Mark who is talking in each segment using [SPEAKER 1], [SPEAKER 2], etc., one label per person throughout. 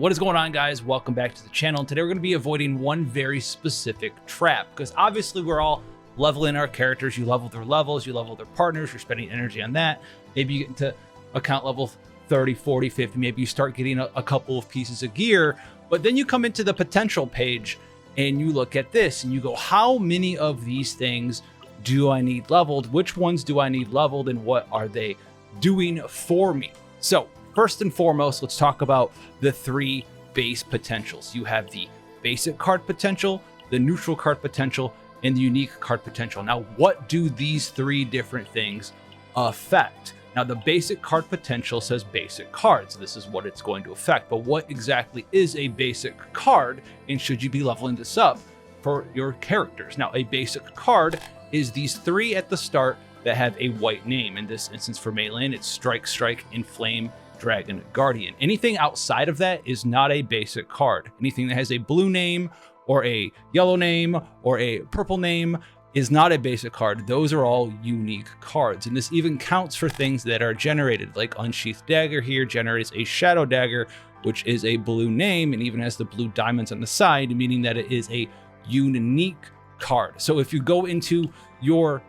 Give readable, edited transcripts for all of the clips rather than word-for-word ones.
[SPEAKER 1] What is going on, guys? Welcome back to the channel. Today we're going to be avoiding one very specific trap, because obviously we're all leveling our characters. You level their levels, you level their partners, you're spending energy on that. Maybe you get into account level 30, 40, 50, maybe you start getting a couple of pieces of gear, but then you come into the potential page and you look at this and you go, how many of these things do I need leveled? Which ones do I need leveled, and what are they doing for me? So first and foremost, let's talk about the three base potentials. You have the basic card potential, the neutral card potential, and the unique card potential. Now, what do these three different things affect? Now, the basic card potential says basic cards. This is what it's going to affect. But what exactly is a basic card, and should you be leveling this up for your characters? Now, a basic card is these three at the start that have a white name. In this instance for Melee, it's Strike, Strike, Inflame, Dragon, Guardian. Anything outside of that is not a basic card. Anything that has a blue name or a yellow name or a purple name is not a basic card. Those are all unique cards. And this even counts for things that are generated, like Unsheathed Dagger here generates a Shadow Dagger, which is a blue name and even has the blue diamonds on the side, meaning that it is a unique card. So if you go into your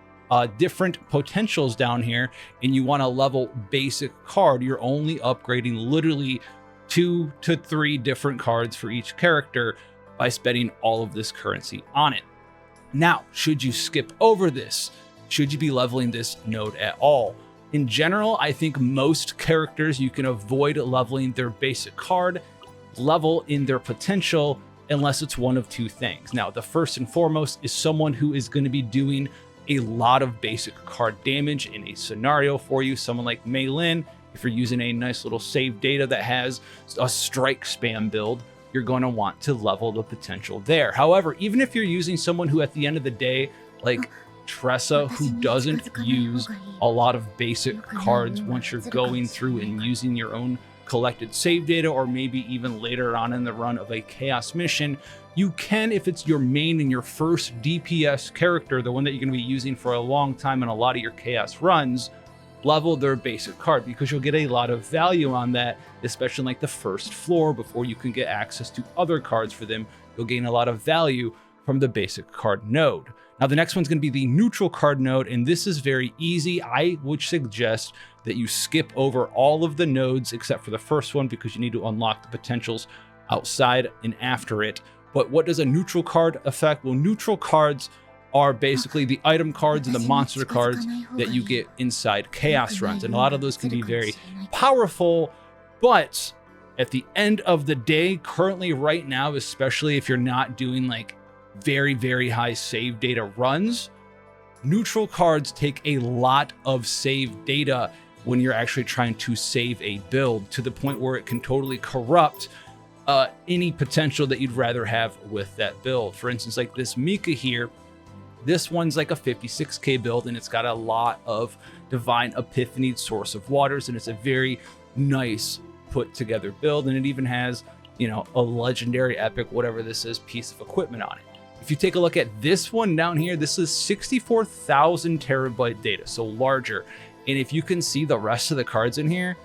[SPEAKER 1] different potentials down here and you want to level basic card, you're only upgrading literally 2 to 3 different cards for each character by spending all of this currency on it. Now, should you skip over this? Should you be leveling this node at all? In general, I think most characters you can avoid leveling their basic card, level in their potential, unless it's one of two things. Now, the first and foremost is someone who is going to be doing a lot of basic card damage in a scenario for you. Someone like Melee, if you're using a nice little save data that has a strike spam build, you're going to want to level the potential there. However, even if you're using someone who at the end of the day, like Tressa, who doesn't use a lot of basic cards once you're going through and using your own collected save data, or maybe even later on in the run of a chaos mission, you can, if it's your main and your first DPS character, the one that you're going to be using for a long time in a lot of your chaos runs, level their basic card, because you'll get a lot of value on that, especially in like the first floor before you can get access to other cards for them. You'll gain a lot of value from the basic card node. Now, the next one's going to be the neutral card node, and this is very easy. I would suggest that you skip over all of the nodes except for the first one, because you need to unlock the potentials outside and after it. But what does a neutral card affect? Well, neutral cards are basically the item cards and the monster cards that you get inside chaos runs. And a lot of those can be very powerful, but at the end of the day, currently right now, especially if you're not doing like very, very high save data runs, neutral cards take a lot of save data when you're actually trying to save a build, to the point where it can totally corrupt any potential that you'd rather have with that build. For instance, like this Mika here, this one's like a 56k build, and it's got a lot of Divine Epiphany Source of Waters, and it's a very nice put together build, and it even has, you know, a legendary epic, whatever this is, piece of equipment on it. If you take a look at this one down here, this is 64,000 terabyte data, so larger. And if you can see the rest of the cards in here,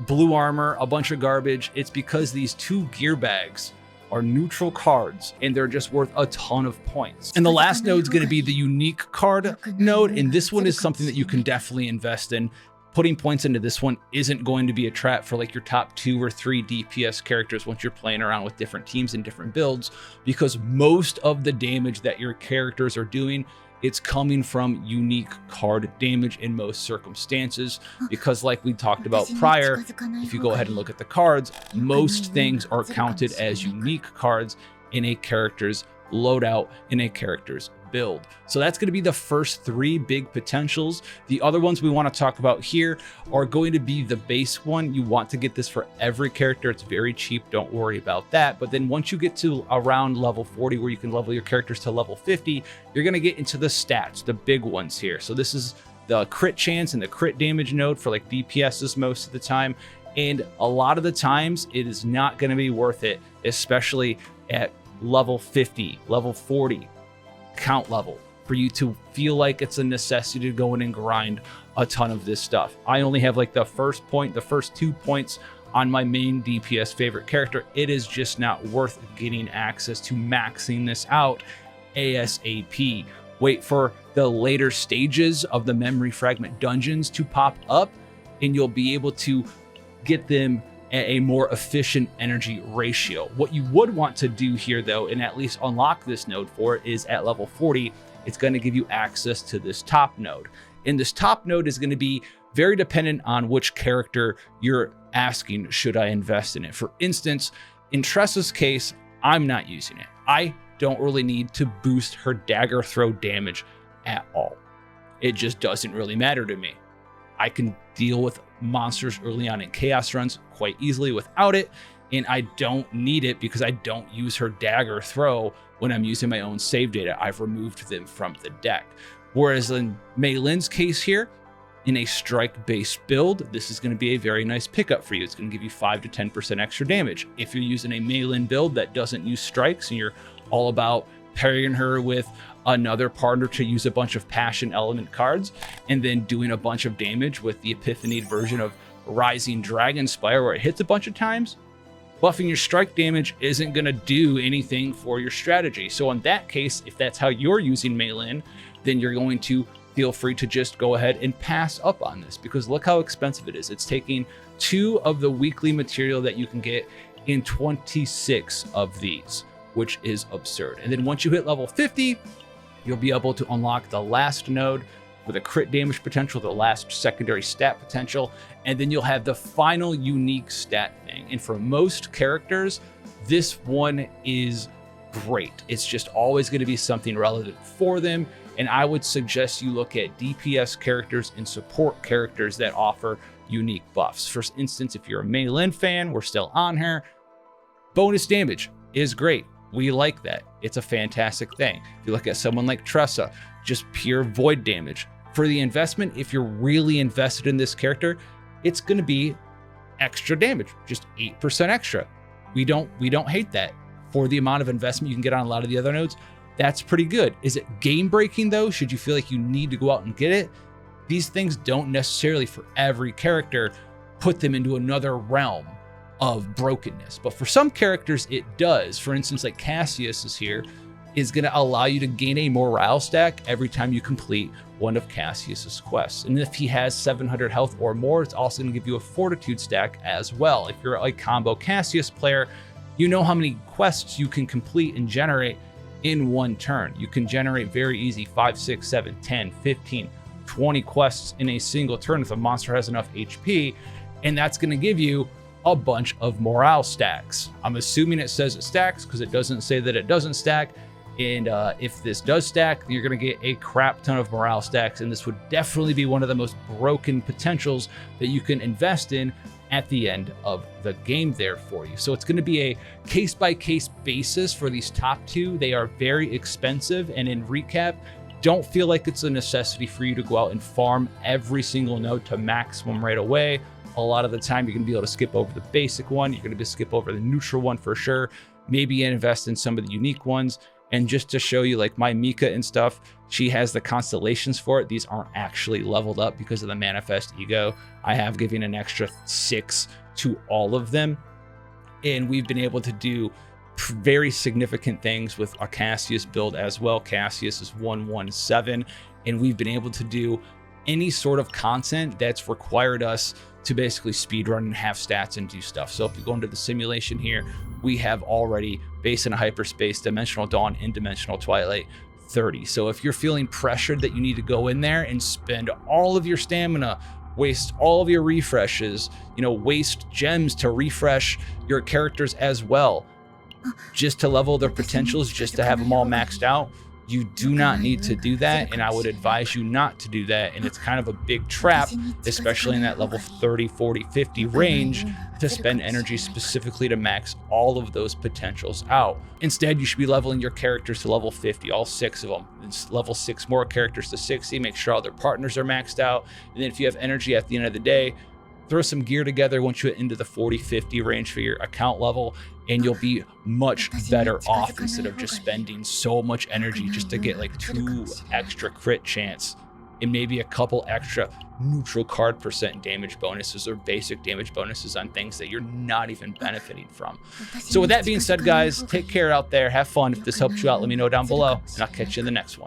[SPEAKER 1] blue armor, a bunch of garbage, it's because these 2 gear bags are neutral cards and they're just worth a ton of points. And the last node is going to be the unique card node, and this one is something that you can definitely invest in. Putting points into this one isn't going to be a trap for like your top 2 or 3 DPS characters once you're playing around with different teams and different builds, because most of the damage that your characters are doing, it's coming from unique card damage in most circumstances, because like we talked about prior, if you go ahead and look at the cards, most things are counted as unique cards in a character's loadout, in a character's build. So that's going to be the first 3 big potentials. The other ones we want to talk about here are going to be the base one. You want to get this for every character. It's very cheap, don't worry about that. But then once you get to around level 40, where you can level your characters to level 50, you're going to get into the stats, the big ones here. So this is the crit chance and the crit damage node for like DPSs most of the time. And a lot of the times it is not going to be worth it, especially at level 50, level 40 count level, for you to feel like it's a necessity to go in and grind a ton of this stuff. I only have like the first 2 points on my main DPS favorite character, it is just not worth getting access to maxing this out ASAP. Wait for the later stages of the memory fragment dungeons to pop up, and you'll be able to get them at a more efficient energy ratio. What you would want to do here though, and at least unlock this node for it, is at level 40, it's going to give you access to this top node. And this top node is going to be very dependent on which character you're asking, should I invest in it? For instance, in Tressa's case, I'm not using it. I don't really need to boost her dagger throw damage at all. It just doesn't really matter to me. I can deal with monsters early on in chaos runs quite easily without it, and I don't need it because I don't use her dagger throw when I'm using my own save data. I've removed them from the deck. Whereas in Mei Lin's case here, in a strike-based build, this is going to be a very nice pickup for you. It's going to give you 5 to 10% extra damage. If you're using a Mei Lin build that doesn't use strikes and you're all about parrying her with another partner to use a bunch of passion element cards and then doing a bunch of damage with the epiphanied version of Rising Dragon Spire where it hits a bunch of times, buffing your strike damage isn't going to do anything for your strategy. So in that case, if that's how you're using Mei Lin, then you're going to feel free to just go ahead and pass up on this, because look how expensive it is. It's taking 2 of the weekly material that you can get in 26 of these, which is absurd. And then once you hit level 50, you'll be able to unlock the last node with a crit damage potential, the last secondary stat potential, and then you'll have the final unique stat thing. And for most characters, this one is great. It's just always going to be something relevant for them. And I would suggest you look at DPS characters and support characters that offer unique buffs. For instance, if you're a Mei Lin fan, we're still on her. Bonus damage is great. We like that. It's a fantastic thing. If you look at someone like Tressa, just pure void damage. For the investment, if you're really invested in this character, it's going to be extra damage, just 8% extra. We don't hate that. For the amount of investment you can get on a lot of the other nodes, that's pretty good. Is it game breaking though? Should you feel like you need to go out and get it? These things don't necessarily, for every character, put them into another realm of brokenness. But for some characters, it does. For instance, like Cassius is here, is going to allow you to gain a morale stack every time you complete one of Cassius's quests. And if he has 700 health or more, it's also going to give you a fortitude stack as well. If you're a combo Cassius player, you know how many quests you can complete and generate in one turn. You can generate very easy 5, 6, 7, 10, 15, 20 quests in a single turn if the monster has enough HP, and that's going to give you a bunch of morale stacks. I'm assuming it says it stacks because it doesn't say that it doesn't stack. And if this does stack, you're going to get a crap ton of morale stacks, and this would definitely be one of the most broken potentials that you can invest in at the end of the game there for you. So it's going to be a case-by-case basis for these top 2. They are very expensive, and in recap, don't feel like it's a necessity for you to go out and farm every single node to maximum right away. A lot of the time, you're going to be able to skip over the basic one. You're going to be skip over the neutral one for sure. Maybe invest in some of the unique ones. And just to show you, like my Mika and stuff, she has the constellations for it. These aren't actually leveled up because of the manifest ego. I have given an extra 6 to all of them. And we've been able to do very significant things with a Cassius build as well. Cassius is 117, and we've been able to do any sort of content that's required us to basically speedrun and have stats and do stuff. So if you go into the simulation here, we have already, based in a hyperspace, Dimensional Dawn and Dimensional Twilight 30. So if you're feeling pressured that you need to go in there and spend all of your stamina, waste all of your refreshes, waste gems to refresh your characters as well, just to level their potentials, just to have them all maxed out, you do not need to do that, and I would advise you not to do that. And it's kind of a big trap, especially in that level 30, 40, 50 range, to spend energy specifically to max all of those potentials out. Instead, you should be leveling your characters to level 50, all 6 of them. It's level 6 more characters to 60, make sure all their partners are maxed out. And then if you have energy at the end of the day, throw some gear together once you get into the 40, 50 range for your account level, and you'll be much better off instead of just spending so much energy just to get like 2 extra crit chance and maybe a couple extra neutral card percent damage bonuses or basic damage bonuses on things that you're not even benefiting from. So with that being said, guys, take care out there. Have fun. If this helped you out, let me know down below, and I'll catch you in the next one.